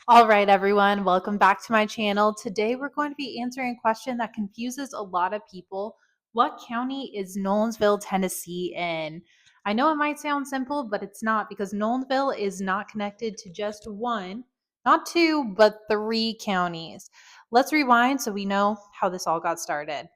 All right, everyone, welcome back to my channel. Today, we're going to be answering a question that confuses a lot of people. What county is Nolensville, Tennessee in? I know it might sound simple, but it's not because Nolensville is not connected to just one, not two, but three counties. Let's rewind so we know how this all got started.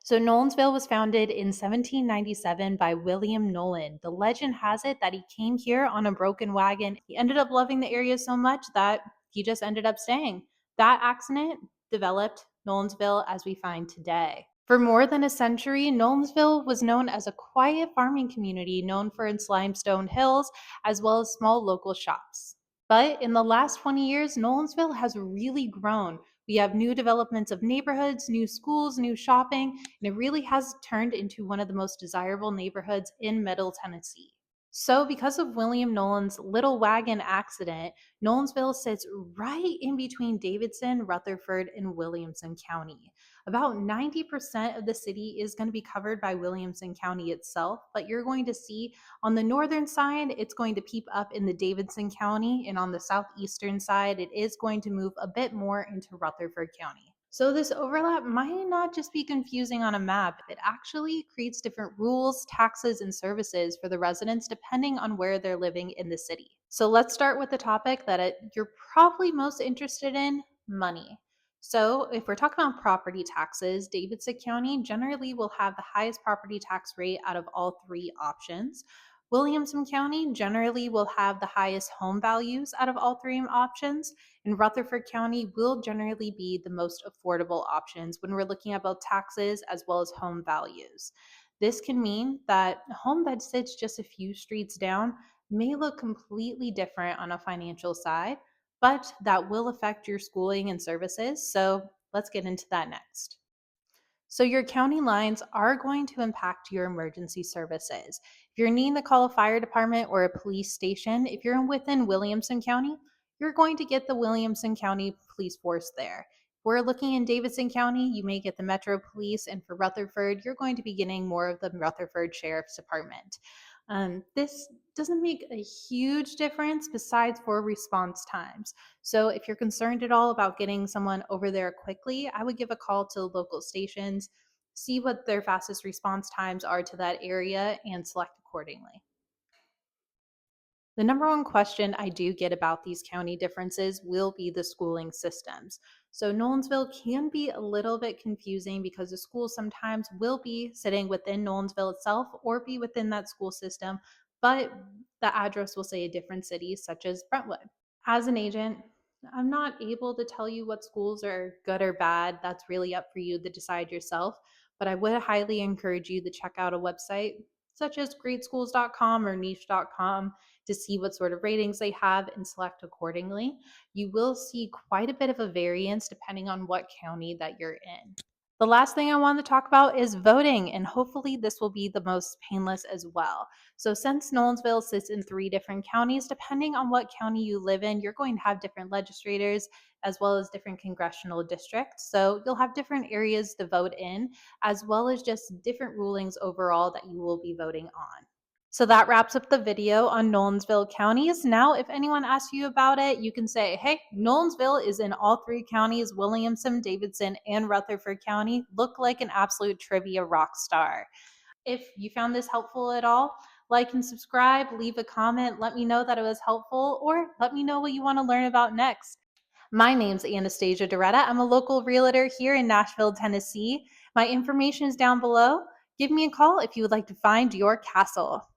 So Nolensville was founded in 1797 by William Nolan. The legend has it that he came here on a broken wagon. He ended up loving the area so much that he just ended up staying. That accident developed Nolensville as we find today. For more than a century, Nolensville was known as a quiet farming community known for its limestone hills as well as small local shops. But in the last 20 years, Nolensville has really grown. We have new developments of neighborhoods, new schools, new shopping, and it really has turned into one of the most desirable neighborhoods in Middle Tennessee. So, because of William Nolan's little wagon accident, Nolensville sits right in between Davidson, Rutherford, and Williamson County. About 90% of the city is going to be covered by Williamson County itself, but you're going to see on the northern side, it's going to peep up in the Davidson County, and on the southeastern side, it is going to move a bit more into Rutherford County. So this overlap might not just be confusing on a map. It actually creates different rules, taxes, and services for the residents depending on where they're living in the city. So let's start with the topic that you're probably most interested in, money. So if we're talking about property taxes, Davidson County generally will have the highest property tax rate out of all three options. Williamson County generally will have the highest home values out of all three options, and Rutherford County will generally be the most affordable options when we're looking at both taxes as well as home values. This can mean that a home that sits just a few streets down may look completely different on a financial side, but that will affect your schooling and services. So let's get into that next. So your county lines are going to impact your emergency services. If you're needing to call a fire department or a police station, if you're within Williamson County, you're going to get the Williamson County Police Force there. If we're looking in Davidson County, you may get the Metro Police, and for Rutherford, you're going to be getting more of the Rutherford Sheriff's Department. This doesn't make a huge difference besides for response times. So if you're concerned at all about getting someone over there quickly, I would give a call to local stations, see what their fastest response times are to that area, and select accordingly. The number one question I do get about these county differences will be the schooling systems. So Nolensville can be a little bit confusing because the schools sometimes will be sitting within Nolensville itself or be within that school system, but the address will say a different city, such as Brentwood. As an agent, I'm not able to tell you what schools are good or bad. That's really up for you to decide yourself. But I would highly encourage you to check out a website such as greatschools.com or niche.com to see what sort of ratings they have and select accordingly. You will see quite a bit of a variance depending on what county that you're in. The last thing I want to talk about is voting, and hopefully this will be the most painless as well. So since Nolensville sits in three different counties, depending on what county you live in, you're going to have different legislators as well as different congressional districts. So you'll have different areas to vote in, as well as just different rulings overall that you will be voting on. So that wraps up the video on Nolensville counties. Now, if anyone asks you about it, you can say, hey, Nolensville is in all three counties, Williamson, Davidson, and Rutherford County. Look like an absolute trivia rock star. If you found this helpful at all, like and subscribe, leave a comment, let me know that it was helpful, or let me know what you want to learn about next. My name's Anastasia Doretta. I'm a local realtor here in Nashville, Tennessee. My information is down below. Give me a call if you would like to find your castle.